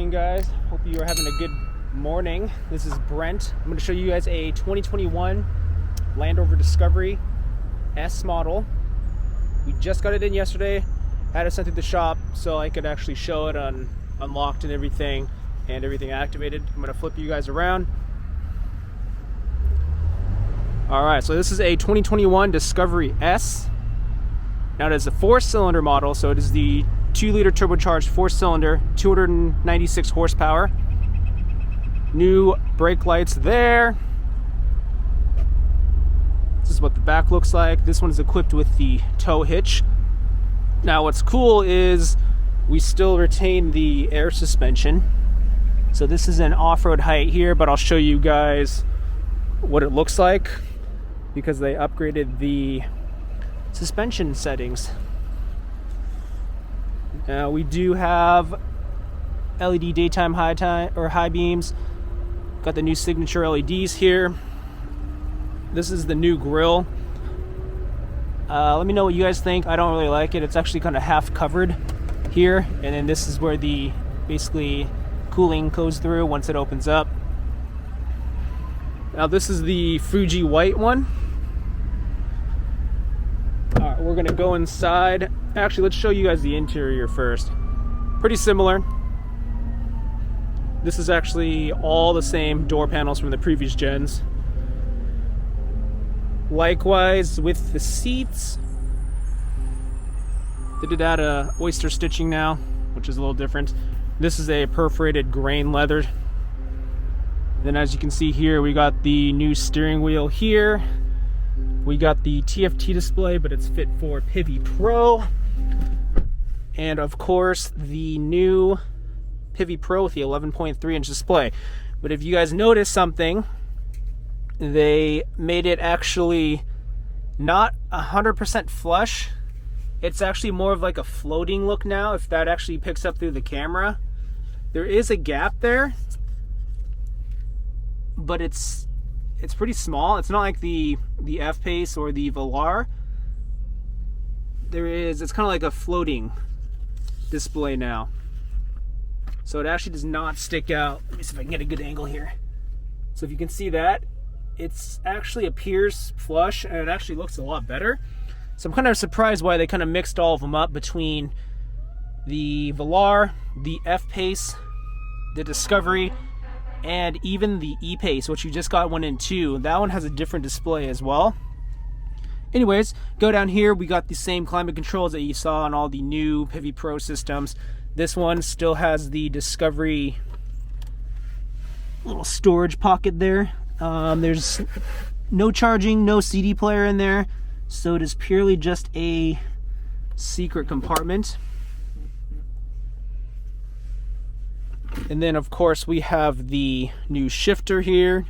morning, guys. Hope you are having a good morning. This is Brent. I'm going to show you guys a 2021 Land Rover Discovery S model. We just got it in yesterday. Had it sent through the shop so I could actually show it unlocked and everything activated. I'm going to flip you guys around. Alright, so this is a 2021 Discovery S. Now it is a 4-cylinder model, so it is the 2-liter turbocharged 4-cylinder, 296 horsepower. New brake lights there. This is what the back looks like. This one is equipped with the tow hitch. Now what's cool is we still retain the air suspension. So this is an off-road height here, but I'll show you guys what it looks like because they upgraded the suspension settings. Now we do have LED daytime high beams. Got the new signature LEDs here. This is the new grille. Let me know what you guys think. I don't really like it. It's actually kind of half covered here, and then this is where the basically cooling goes through once it opens up. Now this is the Fuji white one. Alright, we're gonna go inside. Actually, let's show you guys the interior first. Pretty similar. This is actually all the same door panels from the previous gens. Likewise with the seats. They did add a oyster stitching now, which is a little different. This is a perforated grain leather. Then as you can see here, we got the new steering wheel here. We got the TFT display, but it's fit for P300 Pro. And of course, the new P300 Pro with the 11.3-inch display. But if you guys notice something, they made it actually not 100% flush. It's actually more of like a floating look now, if that actually picks up through the camera. There is a gap there, but it's pretty small. It's not like the F-Pace or the Velar. It's kind of like a floating display now. So it actually does not stick out. Let me see if I can get a good angle here. So if you can see that, it's actually appears flush and it actually looks a lot better. So I'm kind of surprised why they kind of mixed all of them up between the Velar, the F-Pace, the Discovery, and even the E-Pace, which you just got one in too. That one has a different display as well. Anyways, go down here, we got the same climate controls that you saw on all the new P300 Pro systems. This one still has the Discovery little storage pocket there. There's no charging, no CD player in there, so it is purely just a secret compartment. And then of course we have the new shifter here,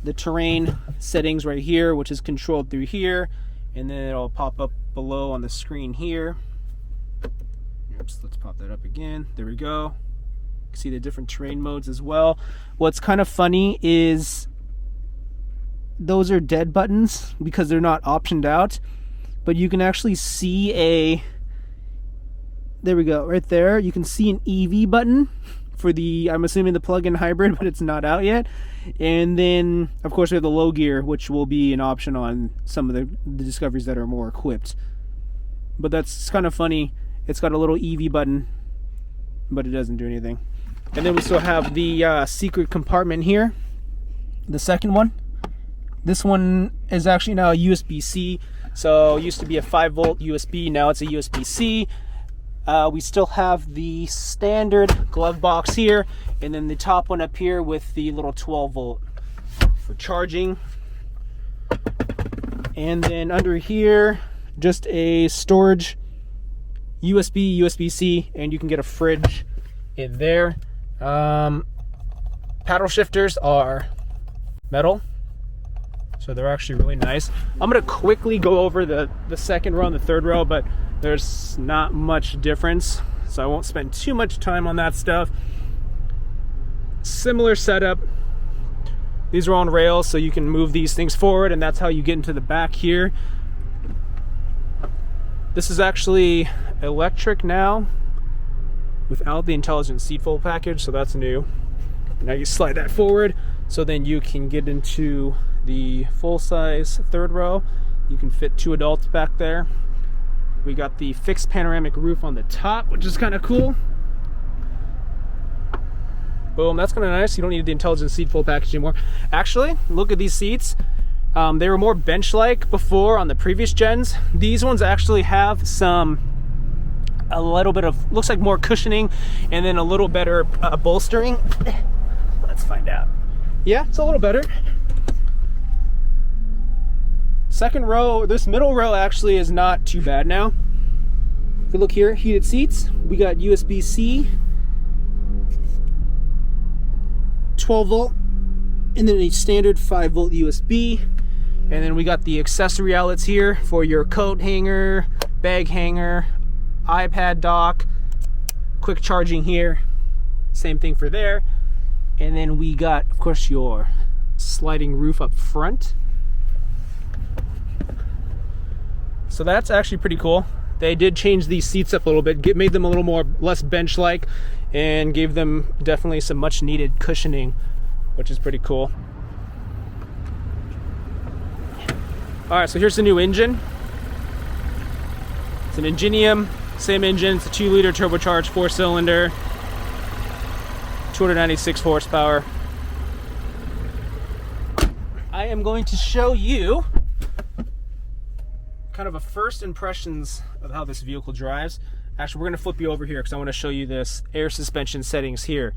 the terrain settings right here, which is controlled through here, and then it'll pop up below on the screen here. Oops, let's pop that up again. There we go. You can see the different terrain modes as well. What's kind of funny is those are dead buttons because they're not optioned out, but you can actually see there we go, right there. You can see an EV button for the, I'm assuming the plug-in hybrid, but it's not out yet. And then, of course, we have the low gear, which will be an option on some of the Discoveries that are more equipped. But that's kind of funny. It's got a little EV button, but it doesn't do anything. And then we still have the secret compartment here, the second one. This one is actually now a USB-C. So it used to be a 5-volt USB, now it's a USB-C. We still have the standard glove box here, and then the top one up here with the little 12-volt for charging. And then under here, just a storage USB, USB-C, and you can get a fridge in there. Paddle shifters are metal, so they're actually really nice. I'm going to quickly go over the second row and the third row, but there's not much difference, so I won't spend too much time on that stuff. Similar setup. These are on rails, so you can move these things forward, and that's how you get into the back here. This is actually electric now. without the intelligent seat fold package, so that's new. Now you slide that forward, so then you can get into the full-size third row. You can fit 2 adults back there. We got the fixed panoramic roof on the top, which is kind of cool. Boom, that's kind of nice. You don't need the intelligent seat fold package anymore. Actually, look at these seats. They were more bench-like before on the previous gens. These ones actually have a little bit of, looks like more cushioning, and then a little better bolstering. Let's find out. Yeah, it's a little better. Second row, this middle row actually is not too bad now. If you look here, heated seats. We got USB-C, 12 volt, and then a standard 5 volt USB. And then we got the accessory outlets here for your coat hanger, bag hanger, iPad dock, quick charging here. Same thing for there. And then we got, of course, your sliding roof up front. So that's actually pretty cool. They did change these seats up a little bit, made them a little more less bench-like, and gave them definitely some much needed cushioning, which is pretty cool. All right, so here's the new engine. It's an Ingenium, same engine. It's a 2-liter turbocharged 4-cylinder, 296 horsepower. I am going to show you kind of a first impressions of how this vehicle drives. Actually, we're going to flip you over here because I want to show you this air suspension settings here.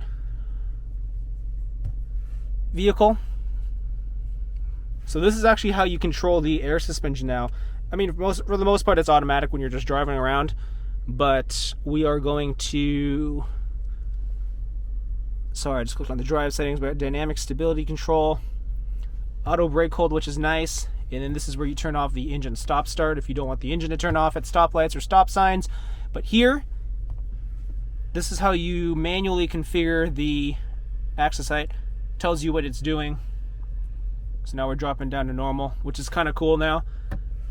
Vehicle. So this is actually how you control the air suspension now. I mean, for the most part, it's automatic when you're just driving around. But we are going to... Sorry, I just clicked on the drive settings, but dynamic stability control. Auto brake hold, which is nice. And then this is where you turn off the engine stop start if you don't want the engine to turn off at stoplights or stop signs. But here, this is how you manually configure the access height. Tells you what it's doing. So now we're dropping down to normal, which is kind of cool now.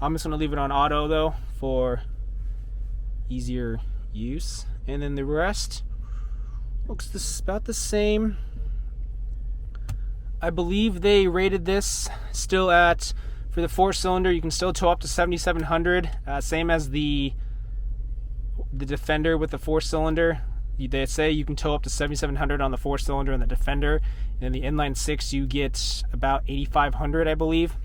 I'm just going to leave it on auto though for easier use. And then the rest looks about the same. I believe they rated this still at, for the 4-cylinder, you can still tow up to 7,700, same as the Defender with the 4-cylinder. They say you can tow up to 7,700 on the 4-cylinder and the Defender, and the inline 6 you get about 8,500, I believe.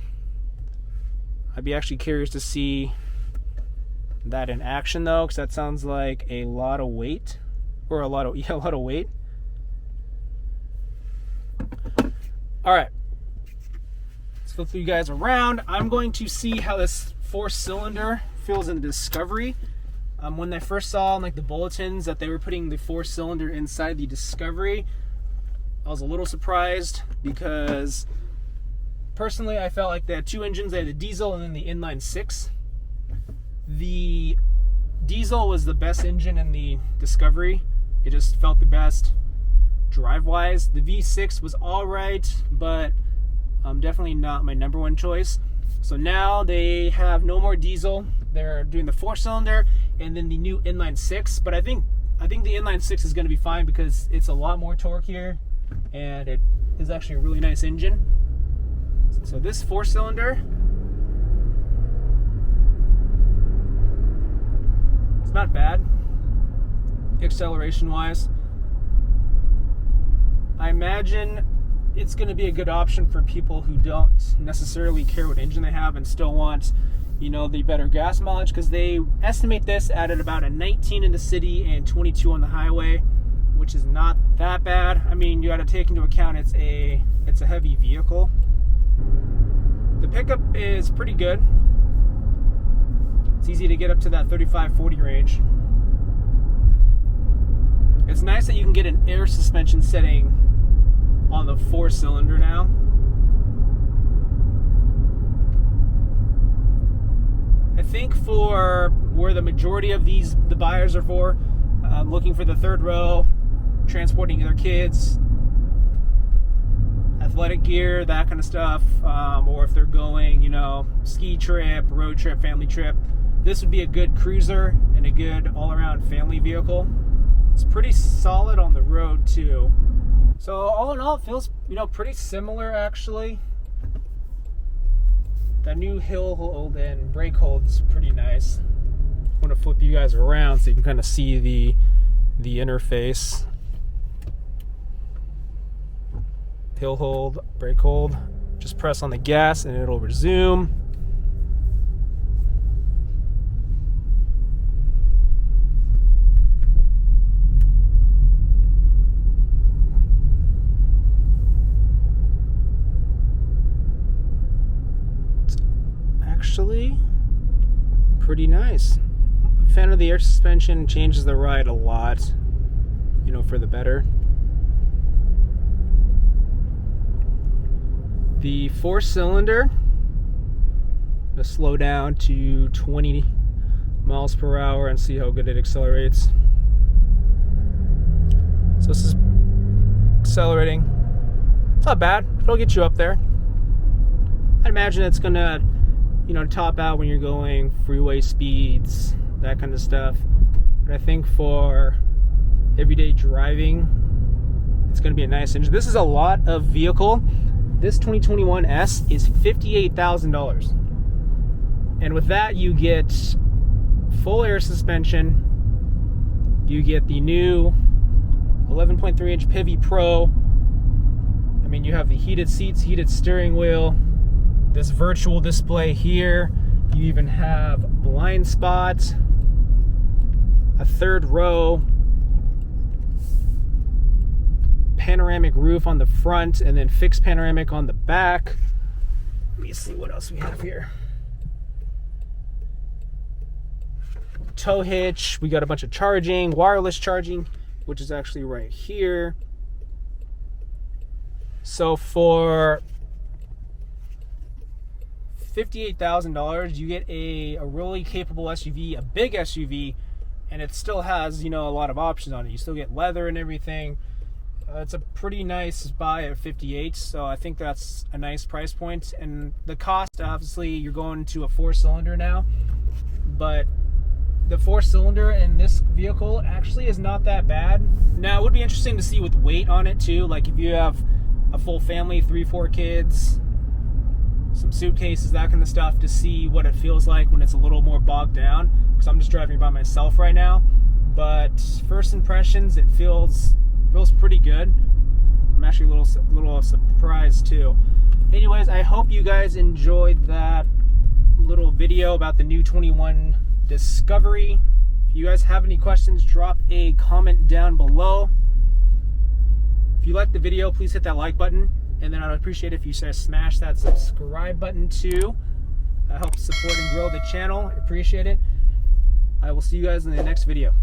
I'd be actually curious to see that in action though, because that sounds like a lot of weight, or a lot of weight. All right. Let's flip you guys around. I'm going to see how this 4-cylinder feels in the Discovery. When I first saw like the bulletins that they were putting the 4-cylinder inside the Discovery, I was a little surprised because personally I felt like they had 2 engines. They had the diesel and then the inline 6. The diesel was the best engine in the Discovery. It just felt the best drive-wise. The V6 was all right, but definitely not my number one choice. So now they have no more diesel. They're doing the 4-cylinder and then the new inline 6. But I think the inline 6 is going to be fine because it's a lot more torque here, and it is actually a really nice engine. So this 4-cylinder, it's not bad acceleration wise. I imagine it's going to be a good option for people who don't necessarily care what engine they have and still want, you know, the better gas mileage, because they estimate this at about a 19 in the city and 22 on the highway, which is not that bad. I mean, you got to take into account it's a heavy vehicle. The pickup is pretty good. It's easy to get up to that 35-40 range. It's nice that you can get an air suspension setting on the 4-cylinder now. I think for where the majority of the buyers are for, looking for the third row, transporting their kids, athletic gear, that kind of stuff, or if they're going, you know, ski trip, road trip, family trip, this would be a good cruiser and a good all-around family vehicle. It's pretty solid on the road too. So all in all, it feels, you know, pretty similar actually. That new hill hold and brake hold's pretty nice. I want to flip you guys around so you can kind of see the interface. Hill hold, brake hold. Just press on the gas and it'll resume. It's actually pretty nice. Fan of the air suspension, changes the ride a lot, you know, for the better. The 4-cylinder, let's slow down to 20 miles per hour and see how good it accelerates. So this is accelerating. It's not bad. It'll get you up there. I imagine it's gonna, you know, top out when you're going freeway speeds, that kind of stuff. But I think for everyday driving, it's going to be a nice engine. This is a lot of vehicle. This 2021 S is $58,000. And with that, you get full air suspension. You get the new 11.3-inch Pivi Pro. I mean, you have the heated seats, heated steering wheel, this virtual display here. You even have blind spots, a third row, panoramic roof on the front, and then fixed panoramic on the back. Let me see what else we have here. Tow hitch. We got a bunch of charging, wireless charging, which is actually right here. So for $58,000, you get a really capable SUV, a big SUV, and it still has, you know, a lot of options on it. You still get leather and everything. It's a pretty nice buy at 58, so I think that's a nice price point. And the cost, obviously, you're going to a 4-cylinder now, but the 4-cylinder in this vehicle actually is not that bad. Now, it would be interesting to see with weight on it too, like if you have a full family, 3-4 kids, some suitcases, that kind of stuff, to see what it feels like when it's a little more bogged down, because I'm just driving by myself right now. But first impressions, it feels pretty good. I'm actually a little surprised too. Anyways, I hope you guys enjoyed that little video about the new 21 Discovery. If you guys have any questions, drop a comment down below. If you liked the video, please hit that like button. And then I'd appreciate it if you smash that subscribe button too. That helps support and grow the channel. I appreciate it. I will see you guys in the next video.